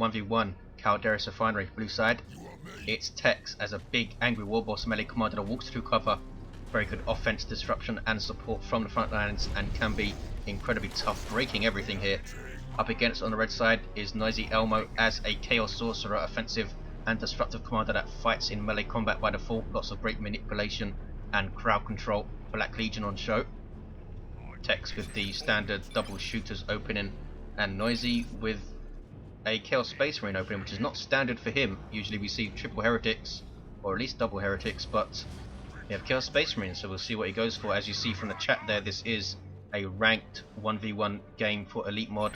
1v1 Calderis Refinery, blue side. It's Tzeentch as a big angry warboss melee commander that walks through cover. Very good offense, disruption and support from the front lines, and can be incredibly tough, breaking everything here. Up against on the red side is Noisy Elmo as a Chaos Sorcerer, offensive and disruptive commander that fights in melee combat by default. Lots of great manipulation and crowd control. Black Legion on show. Tzeentch with the standard double shooters opening, and Noisy with a Chaos Space Marine opening, which is not standard for him. Usually we see triple heretics, or at least double heretics, but we have Chaos Space Marine, so we'll see what he goes for. As you see from the chat there, this is a ranked 1v1 game for Elite Mod,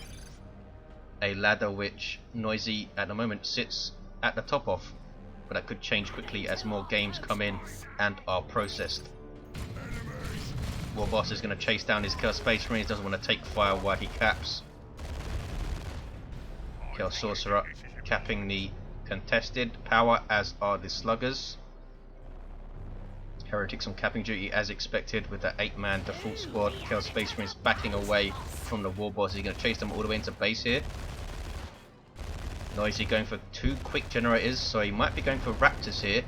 a ladder which Noisy at the moment sits at the top of, but that could change quickly as more games come in and are processed. Warboss is going to chase down his Chaos Space Marines, doesn't want to take fire while he caps. Chaos Sorcerer capping the contested power, as are the sluggers. Heretics on capping duty as expected with that 8-man default squad. Chaos Space Marines backing away from the Warboss. He's going to chase them all the way into base here. Noisy going for 2 quick generators, so he might be going for Raptors here.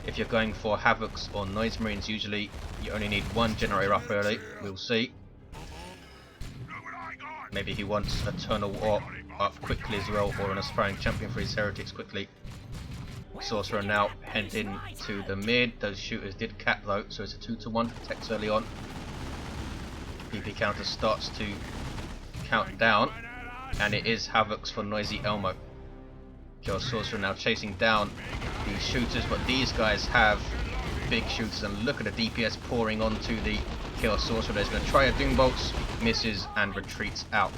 If you're going for Havocs or Noise Marines, usually you only need 1 generator up early. We'll see. Maybe he wants Eternal Ork up quickly as well, or an aspiring champion for his Heretics quickly. Sorcerer now heading to the mid. Those shooters did cap though, so it's a 2-to-1 for Tzeentch early on. PP counter starts to count down, and it is Havocs for Noisy Elmo. Chaos Sorcerer now chasing down these shooters, but these guys have big shooters, and look at the DPS pouring onto the Chaos Sorcerer. There's going to try a Doom Bolts, misses and retreats out.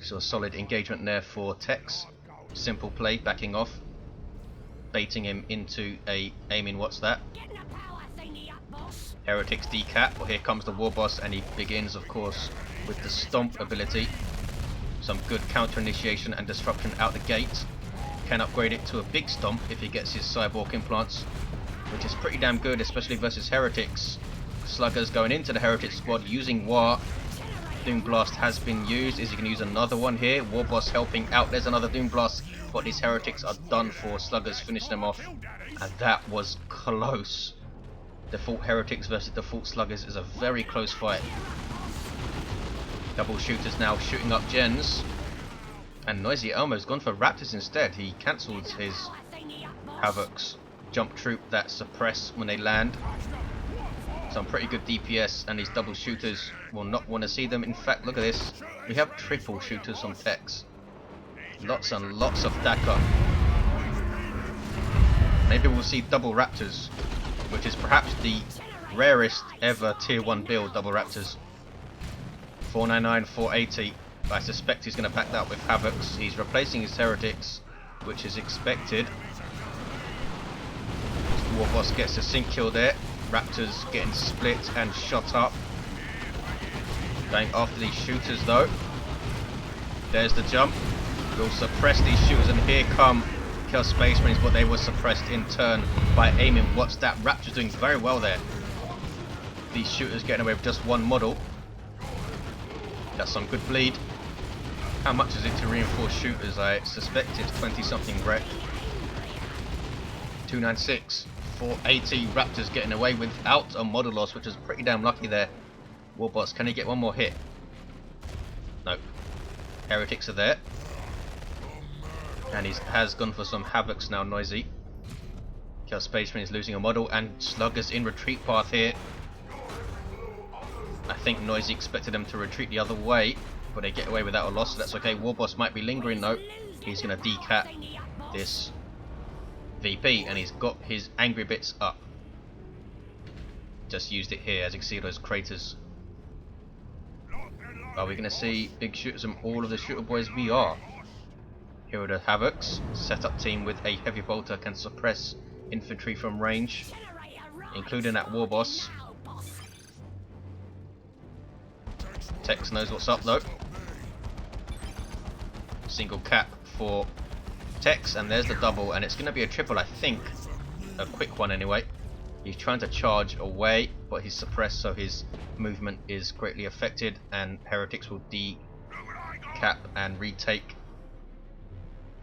So a solid engagement there for Tzeentch. Simple play, backing off, baiting him into a aiming what's that? Heretics decap. Well, here comes the Warboss, and he begins of course with the Stomp ability. Some good counter initiation and disruption out the gate. Can upgrade it to a big Stomp if he gets his Cyborg implants, which is pretty damn good, especially versus Heretics. Sluggers going into the Heretic squad using War. Doom Blast has been used. Is he going to use another one here? Warboss helping out. There's another Doom Blast, but these Heretics are done for. Sluggers finish them off, and that was close. Default Heretics versus default Sluggers is a very close fight. Double shooters now shooting up gens, and Noisy Elmo's gone for Raptors instead. He cancels his Havocs jump troop that suppress when they land. Some pretty good DPS, and these double shooters will not want to see them. In fact, look at this. We have triple shooters on Tzeentch. Lots and lots of Dakar. Maybe we'll see double Raptors, which is perhaps the rarest ever tier 1 build, double Raptors. 499, 480. I suspect he's going to back that up with Havocs. He's replacing his Heretics, which is expected. Warboss gets a sync kill there. Raptors getting split and shot up. Going after these shooters though. There's the jump. We'll suppress these shooters, and here come Chaos Space Marines, but they were suppressed in turn by aiming. What's that? Raptors doing very well there. These shooters getting away with just 1 model. That's some good bleed. How much is it to reinforce shooters? I suspect it's 20 something wreck. 296. 480. Raptors getting away without a model loss, which is pretty damn lucky there. Warboss, can he get one more hit? Nope. Heretics are there. And he has gone for some Havocs now, Noisy. Chaos Space Marine is losing a model, and Sluggers in retreat path here. I think Noisy expected them to retreat the other way, but they get away without a loss, so that's okay. Warboss might be lingering though. He's going to decap this VP, and he's got his angry bits up. Just used it here, as you can see those craters. Are we going to see big shooters from all of the shooter boys? We are. Here are the Havocs. Setup team with a heavy bolter can suppress infantry from range, including that Warboss. Tzeentch knows what's up though. Single cap for Tzeentch, and there's the double, and it's going to be a triple, I think. A quick one anyway. He's trying to charge away, but he's suppressed, so his movement is greatly affected, and Heretics will decap and retake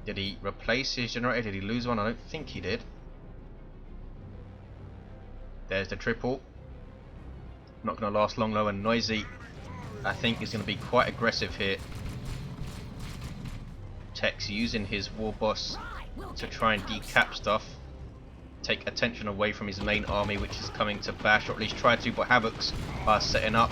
Did he replace his generator? Did he lose one? I don't think he did. There's the triple. Not going to last long though, and Noisy, I think, is going to be quite aggressive here. Tex using his Warboss to try and decap stuff. Take attention away from his main army, which is coming to bash, or at least try to, but Havocs are setting up.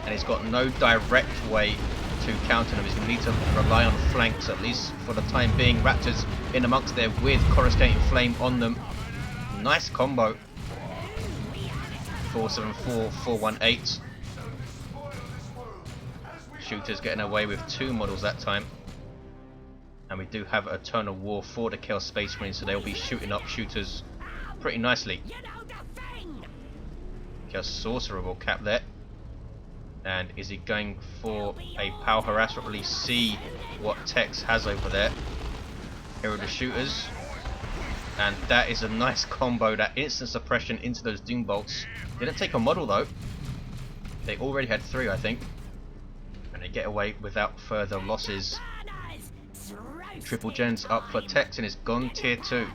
And he's got no direct way to counter them. He's going to need to rely on flanks, at least for the time being. Raptors in amongst there with Coruscating Flame on them. Nice combo. 474, 418. Shooters getting away with 2 models that time. And we do have Eternal War for the Chaos Space Marines, so they'll be shooting up shooters pretty nicely. Chaos Sorcerer will cap that. And is he going for a power harass? We'll really see what Tex has over there. Here are the shooters. And that is a nice combo, that instant suppression into those Doom Bolts. Didn't take a model though. They already had 3, I think. And they get away without further losses. Triple gens up for Tex and is gone tier 2.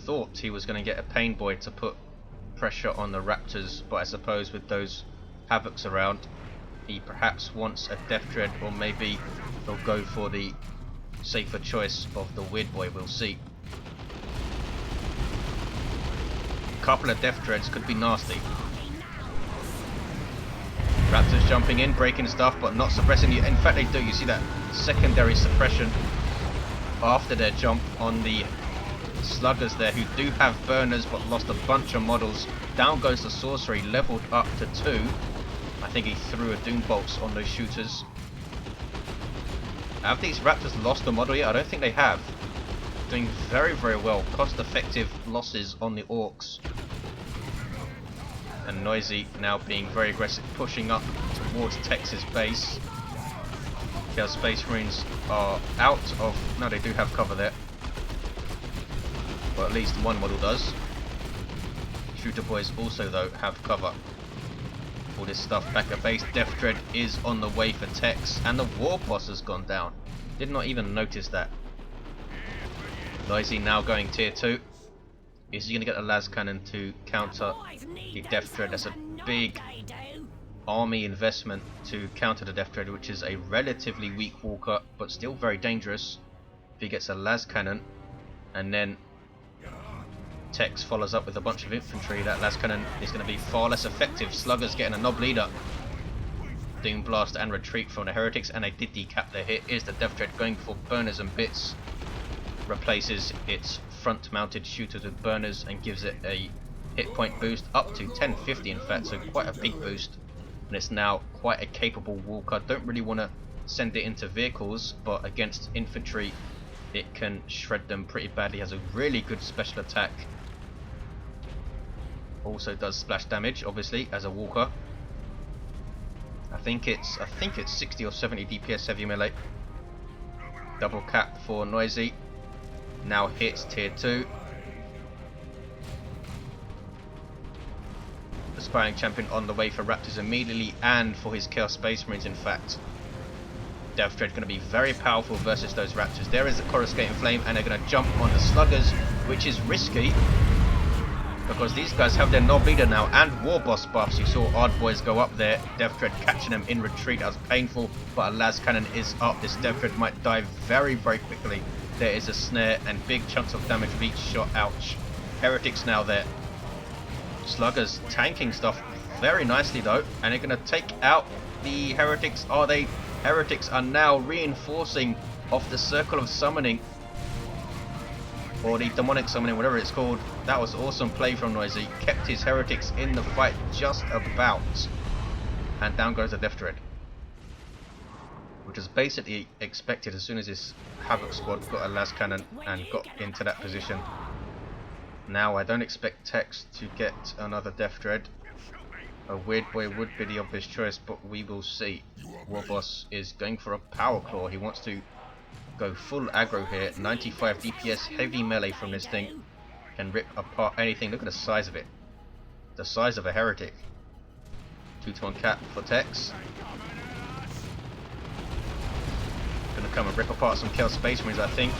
Thought he was going to get a Pain Boy to put pressure on the Raptors, but I suppose with those Havocs around, he perhaps wants a Death Dread, or maybe he'll go for the safer choice of the Weird Boy. We'll see. Couple of Death Dreads could be nasty. Raptors jumping in, breaking stuff, but not suppressing you. In fact, they do. You see that secondary suppression after their jump on the Sluggers there, who do have burners but lost a bunch of models. Down goes the Sorcery, leveled up to 2. I think he threw a Doom Bolts on those shooters. Have these Raptors lost a model yet? I don't think they have. Doing very, very well. Cost-effective losses on the Orks. And Noisy now being very aggressive, pushing up towards Tex's base. Chaos Space Marines are out of... No, they do have cover there. Well, at least one model does. Shooter Boys also, though, have cover. All this stuff back at base. Death Dread is on the way for Tex, and the Warboss has gone down. Did not even notice that. Noisy now going tier 2. Is he going to get the Las Cannon to counter the Death Dread? That's a big army investment to counter the Death Dread, which is a relatively weak walker, but still very dangerous. If he gets a Las Cannon, and then Tex follows up with a bunch of infantry, that Las Cannon is going to be far less effective. Sluggers getting a Knob Leader. Doom Blast and Retreat from the Heretics, and they did decap their hit. Is the Death Dread going for burners and bits? Replaces its front mounted shooters with burners and gives it a hit point boost up to 1050, in fact, so quite a big boost. And it's now quite a capable walker. Don't really want to send it into vehicles, but against infantry it can shred them pretty badly. Has a really good special attack. Also does splash damage, obviously, as a walker. I think it's 60 or 70 DPS heavy melee. Double cap for Noisy. Now hits tier 2. Aspiring Champion on the way for Raptors immediately, and for his Chaos Space Marines, in fact. Death Dread going to be very powerful versus those Raptors. There is a Coruscating Flame, and they're going to jump on the Sluggers, which is risky, because these guys have their Knob Leader now and Warboss buffs. You saw Odd Boys go up there. Death Dread catching them in retreat. That was painful, but a Las Cannon is up. This Death Dread might die very, very quickly. There is a snare and big chunks of damage with each shot. Ouch. Heretics now there. Sluggers tanking stuff very nicely though, and they're going to take out the Heretics. Are they? Heretics are now reinforcing off the Circle of Summoning, or the Demonic Summoning, whatever it's called. That was awesome play from Noisy. Kept his Heretics in the fight just about. And down goes the Death Dread, which was basically expected as soon as this Havoc squad got a Las Cannon and got into that position. Now I don't expect Tex to get another Death Dread. A Weird Boy would be the obvious choice, but we will see. Warboss is going for a Power Claw. He wants to go full aggro here. 95 DPS heavy melee from this thing. Can rip apart anything. Look at the size of it. The size of a Heretic. 2-to-1 cap for Tex. Gonna come and rip apart some Chaos Space Marines, I think.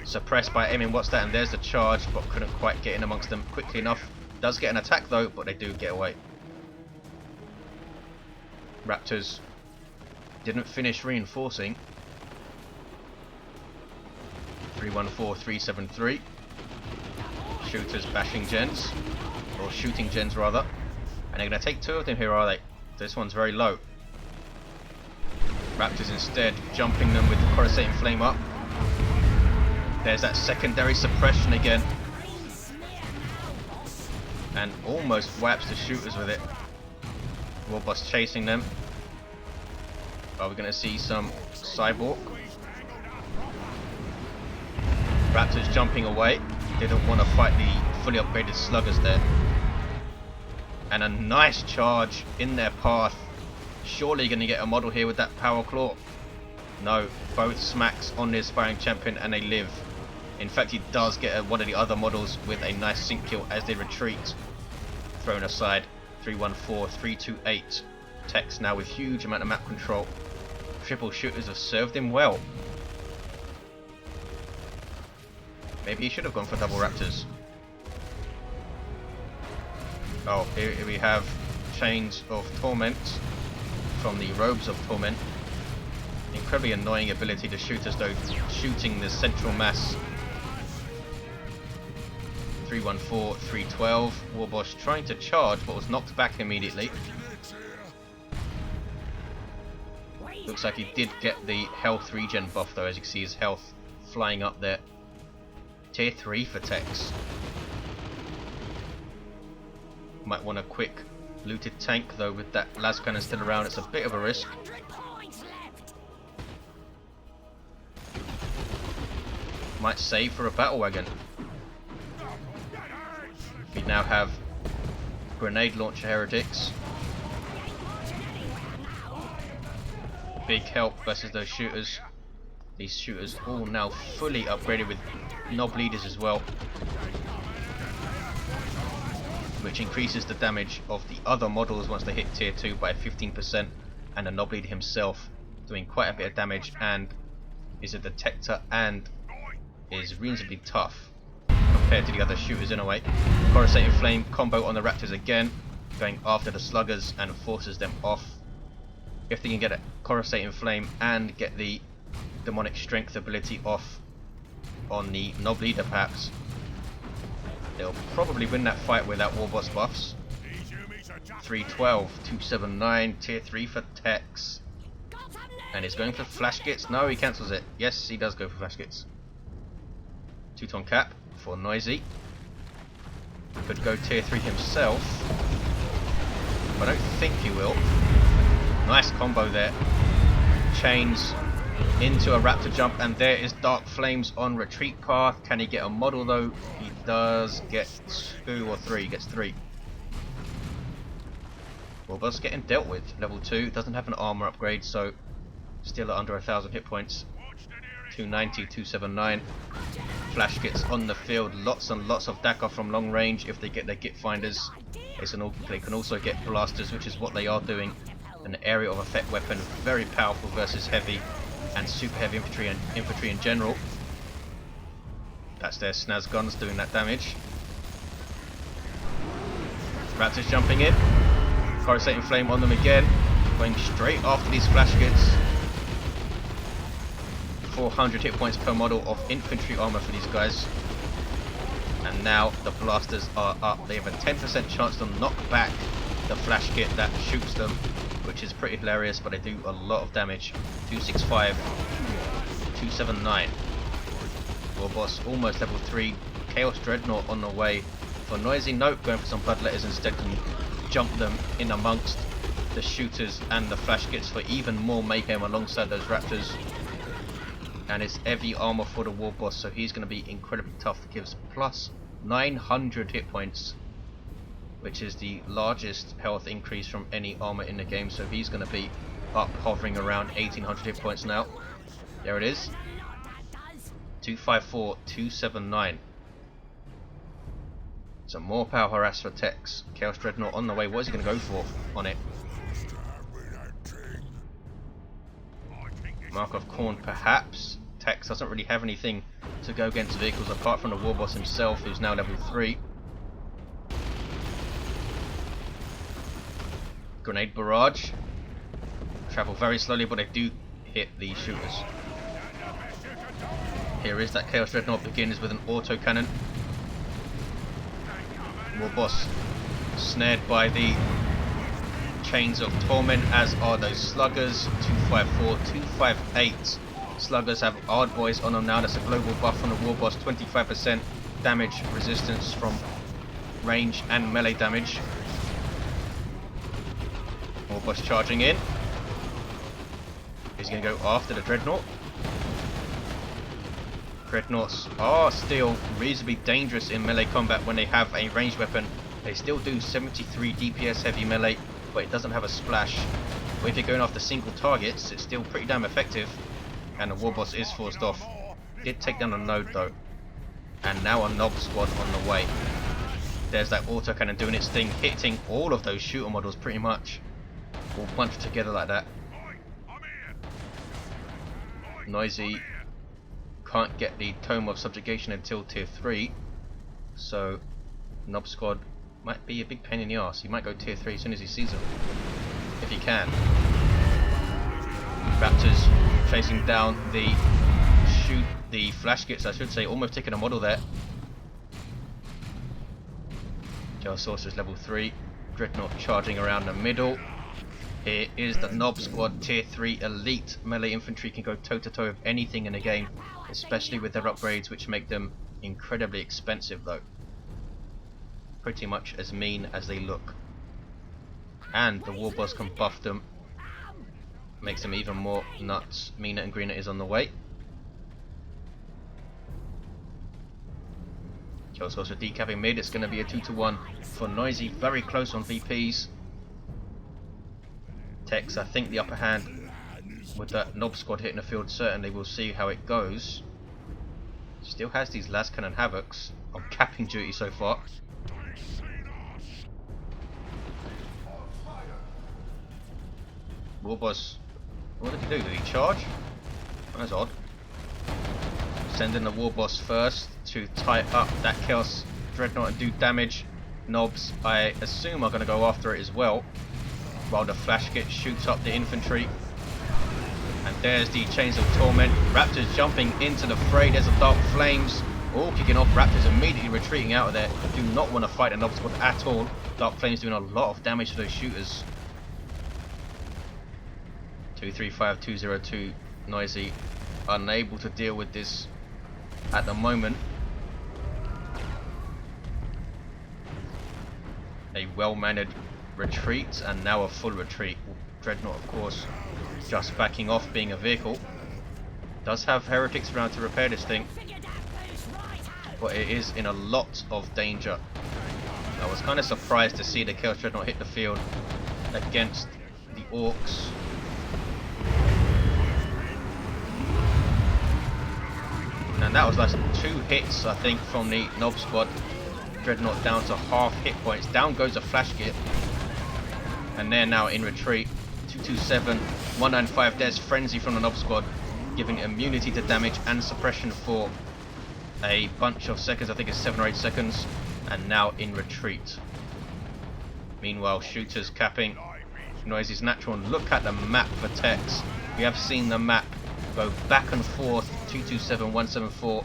Suppressed by aiming what's that, and there's the charge, but couldn't quite get in amongst them quickly enough. Does get an attack though, but they do get away. Raptors didn't finish reinforcing. 314, 373. Shooters bashing gens, or shooting gens rather. And they're going to take 2 of them here, are they? This one's very low. Raptors instead jumping them with the coruscating flame up. There's that secondary suppression again. And almost wipes the shooters with it. Warboss chasing them. Are we going to see some Cyborg? Raptors jumping away. Didn't want to fight the fully upgraded sluggers there. And a nice charge in their path. Surely going to get a model here with that power claw. No, both smacks on the aspiring champion and they live. In fact, he does get one of the other models with a nice sync kill as they retreat. Thrown aside. 314, 328. Tex now with huge amount of map control. Triple shooters have served him well. Maybe he should have gone for double raptors. Oh, here we have Chains of Torment from the Robes of Torment. Incredibly annoying ability to shoot as though shooting the central mass. 314, 312. Warboss trying to charge but was knocked back immediately. Looks like he did get the health regen buff though, as you can see his health flying up there. Tier 3 for Tex. Might want a quick looted tank though with that las cannon still around, it's a bit of a risk. Might save for a battle wagon. We now have grenade launcher heretics. Big help versus those shooters. These shooters all now fully upgraded with knob leaders as well, which increases the damage of the other models once they hit tier 2 by 15%, and the knob leader himself doing quite a bit of damage and is a detector and is reasonably tough compared to the other shooters in a way. Coruscating Flame combo on the Raptors again, going after the sluggers and forces them off. If they can get a Coruscating Flame and get the Demonic Strength ability off on the Knob Leader perhaps, they'll probably win that fight without Warboss buffs. 312, 279, tier 3 for Tex. And he's going for Flash Gits. No, he cancels it. Yes, he does go for Flash Gits. 2-ton cap for Noisy. Could go tier 3 himself, but I don't think he will. Nice combo there. Chains into a Raptor jump, and there is Dark Flames on retreat path. Can he get a model though? He does get 2 or 3. He gets 3. Warboss getting dealt with. Level 2, doesn't have an armor upgrade, so still at under 1,000 hit points. 290, 279. Flash Gits on the field. Lots and lots of DACA from long range if they get their Git finders. They can also get blasters, which is what they are doing. An area of effect weapon, very powerful versus heavy and super heavy infantry and infantry in general. That's their snaz guns doing that damage. Raptors jumping in. Coruscating Flame on them again. Going straight after these Flash Gits. 400 hit points per model of infantry armor for these guys. And now the blasters are up. They have a 10% chance to knock back the Flash Git that shoots them, which is pretty hilarious, but they do a lot of damage. 265, 279. Warboss almost level 3. Chaos Dreadnought on the way for Noisy. Nope, going for some Bloodletters instead, can jump them in amongst the shooters and the Flash Gits for even more mayhem alongside those Raptors. And it's heavy armor for the Warboss, so he's going to be incredibly tough. It gives plus 900 hit points, which is the largest health increase from any armor in the game, so he's going to be up hovering around 1800 hit points now. There it is. 254, 279. Some more power harass for Tex. Chaos Dreadnought on the way. What is he going to go for on it? Mark of Khorne perhaps. Tex doesn't really have anything to go against vehicles apart from the Warboss himself, who's now level 3. Grenade barrage. Travel very slowly, but they do hit the shooters. Here is that Chaos Dreadnought, begins with an autocannon. Warboss snared by the chains of torment, as are those sluggers. 254, 258 sluggers have Ard Boys on them now. That's a global buff from the Warboss. 25% damage resistance from range and melee damage. Warboss charging in. He's going to go after the Dreadnought. Dreadnoughts are still reasonably dangerous in melee combat when they have a ranged weapon. They still do 73 DPS heavy melee, but it doesn't have a splash. But if you're going after single targets, it's still pretty damn effective. And the Warboss is forced off. Did take down a node though. And now a Nob squad on the way. There's that autocannon doing its thing, hitting all of those shooter models pretty much. All bunched together like that. Noisy can't get the Tome of Subjugation until tier 3. So Nob squad might be a big pain in the arse. He might go tier 3 as soon as he sees them. If he can. Raptors chasing down the flash kits, I should say, almost taking a model there. Chaos Sorcerer's level 3. Dreadnought charging around the middle. Here is the Nob squad, tier 3 elite. Melee infantry can go toe to toe with anything in the game, especially with their upgrades, which make them incredibly expensive though. Pretty much as mean as they look. And the Warboss can buff them. Makes them even more nuts. Meaner and Greener is on the way. Chaos Sorcerer decapping mid. It's going to be a 2-to-1 for Noisy. Very close on VPs. Tex, I think, the upper hand with that Nob squad hitting the field. Certainly we'll see how it goes. Still has these las cannon Havocs on capping duty so far. Warboss, what did he do? Did he charge? That's odd. Sending the Warboss first to tie up that Chaos Dreadnought and do damage. Nobs, I assume, are going to go after it as well, while the flash kit shoots up the infantry. And there's the Chains of Torment. Raptors jumping into the fray. There's a Dark Flames all kicking off. Raptors immediately retreating out of there. Do not want to fight a Nob squad at all. Dark Flames doing a lot of damage to those shooters. 235, 202, Noisy unable to deal with this at the moment. A well-mannered retreat, and now a full retreat. Dreadnought, of course, just backing off, being a vehicle. Does have heretics around to repair this thing, but it is in a lot of danger. I was kind of surprised to see the Chaos Dreadnought hit the field against the Orks. And that was like 2 hits, I think, from the Nob squad. Dreadnought down to half hit points. Down goes a flash kit. And they're now in retreat. 227, 195. There's Frenzy from the Nob squad, giving immunity to damage and suppression for a bunch of seconds. I think it's 7 or 8 seconds. And now in retreat. Meanwhile, shooters capping. Noisy's natural. And look at the map for Tex. We have seen the map go back and forth. 227, 174.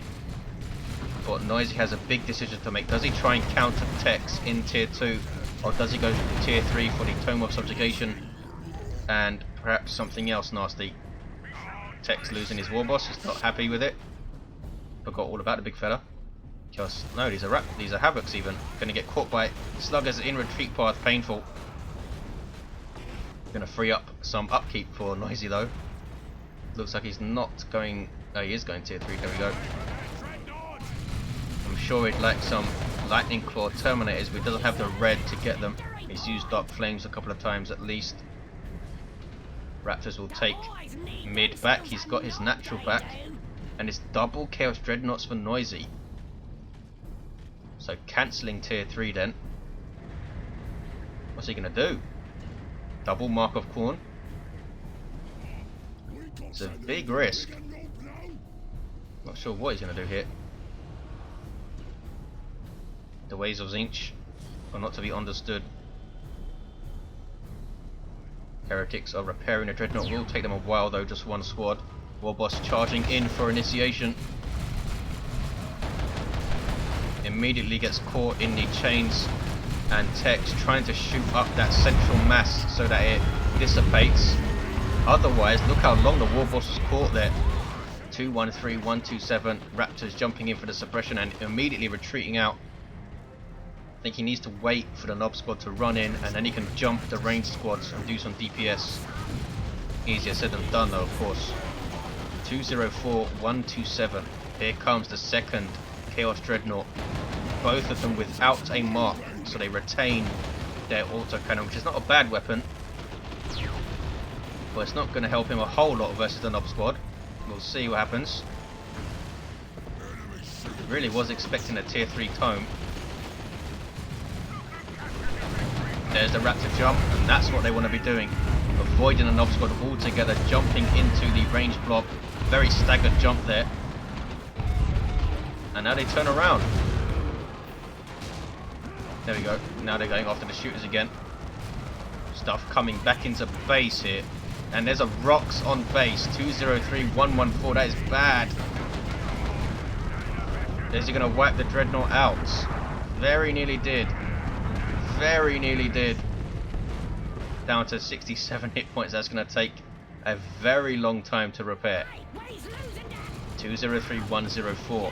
But Noisy has a big decision to make. Does he try and counter Tex in tier 2, or does he go to tier 3 for the Tome of Subjugation and perhaps something else nasty? Tex losing his Warboss, he's not happy with it. Forgot all about the big fella. Just no, these are Havocs even. Gonna get caught by sluggers in retreat path, painful. Gonna free up some upkeep for Noisy though. Looks like he's not going. Oh, he is going tier 3. There we go. I'm sure he'd like some Lightning Claw Terminators, but he doesn't have the red to get them. He's used Dark Flames a couple of times at least. Raptors will take mid back. He's got his natural back. And it's double Chaos Dreadnoughts for Noisy. So cancelling tier 3 then. What's he going to do? Double Mark of Khorne. It's a big risk. Not sure what he's going to do here. The ways of Tzeentch are not to be understood. Heretics are repairing a dreadnought. Will take them a while though, just one squad. Warboss charging in for initiation. Immediately gets caught in the chains, and Tzeentch trying to shoot up that central mass so that it dissipates. Otherwise, look how long the Warboss was caught there. 213, 127, Raptors jumping in for the suppression and immediately retreating out. I think he needs to wait for the Nob squad to run in, and then he can jump the ranged squads and do some DPS. Easier said than done though, of course. 204, 127. Here comes the second Chaos Dreadnought. Both of them without a mark, so they retain their autocannon, which is not a bad weapon. But it's not going to help him a whole lot versus the Nob squad. We'll see what happens. Really was expecting a tier 3 tome. There's the Raptor jump, and that's what they want to be doing. Avoiding the Nob squad altogether, jumping into the range blob. Very staggered jump there. And now they turn around. There we go. Now they're going after the shooters again. Stuff coming back into base here. And there's a Rocks on base. 203, 114. That is bad. Is he going to wipe the Dreadnought out? Very nearly did. Very nearly did. Down to 67 hit points. That's going to take a very long time to repair. 203, 104.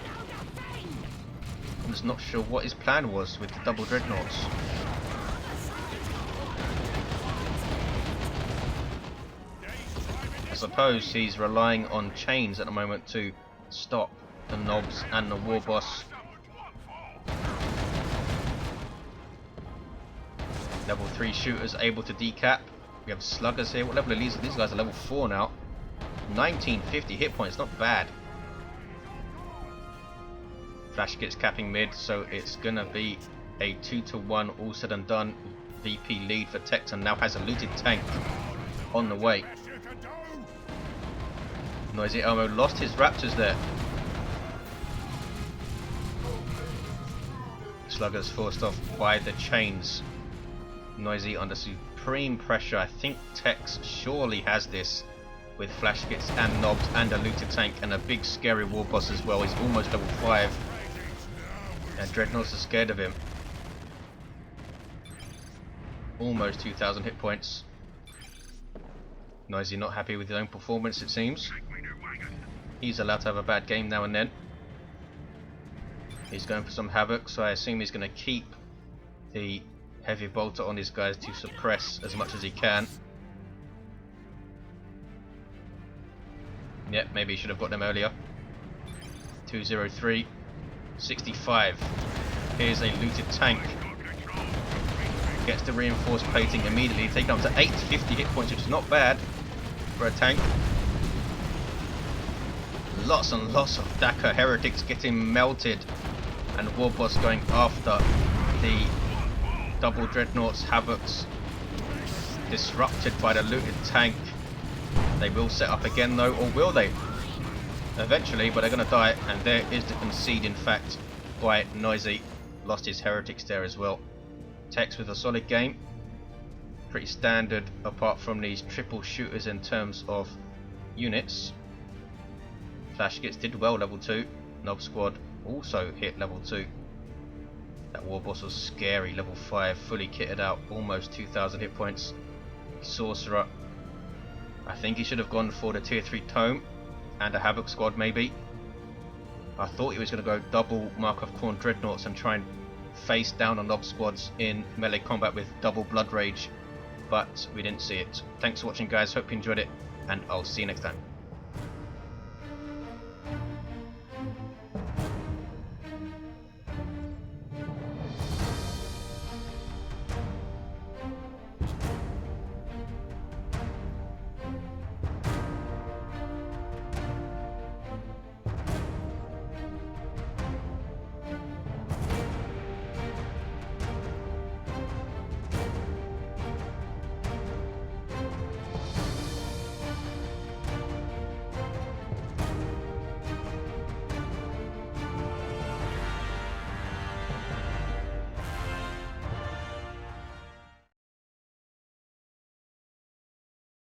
I'm just not sure what his plan was with the double Dreadnoughts. I suppose he's relying on chains at the moment to stop the Nobs and the Warboss. Level 3 shooters able to decap. We have sluggers here. What level are these? These guys are level 4 now. 1950 hit points, not bad. Flash gets capping mid, so it's gonna be a 2-1 all said and done. VP lead for Tzeentch, and now has a looted tank on the way. Noisy Elmo lost his Raptors there. Sluggers forced off by the chains. Noisy under supreme pressure. I think Tzeentch surely has this with flash kits and Nobs and a looted tank and a big scary Warboss as well. He's almost level 5. And Dreadnoughts are scared of him. Almost 2,000 hit points. Noisy not happy with his own performance, it seems. He's allowed to have a bad game now and then. He's going for some havoc, so I assume he's going to keep the heavy bolter on his guys to suppress as much as he can. Yep, maybe he should have got them earlier. 203, 65. Here's a looted tank. Gets the reinforced plating immediately, taking up to 850 hit points, which is not bad for a tank. Lots and lots of Daka heretics getting melted, and Warboss going after the double Dreadnoughts. Havocs disrupted by the looted tank. They will set up again though, or will they? Eventually, but they're going to die, and there is the concede in fact by Noisy. Lost his heretics there as well. Tzeentch with a solid game. Pretty standard apart from these triple shooters in terms of units. Flash Gits did well level 2. Nob squad also hit level 2. That Warboss was scary, level 5, fully kitted out, almost 2,000 hit points. Sorcerer. I think he should have gone for the tier 3 tome and a Havoc squad maybe. I thought he was going to go double Mark of Khorne Dreadnoughts and try and face down on Nob squads in melee combat with double Blood Rage, but we didn't see it. Thanks for watching guys, hope you enjoyed it, and I'll see you next time.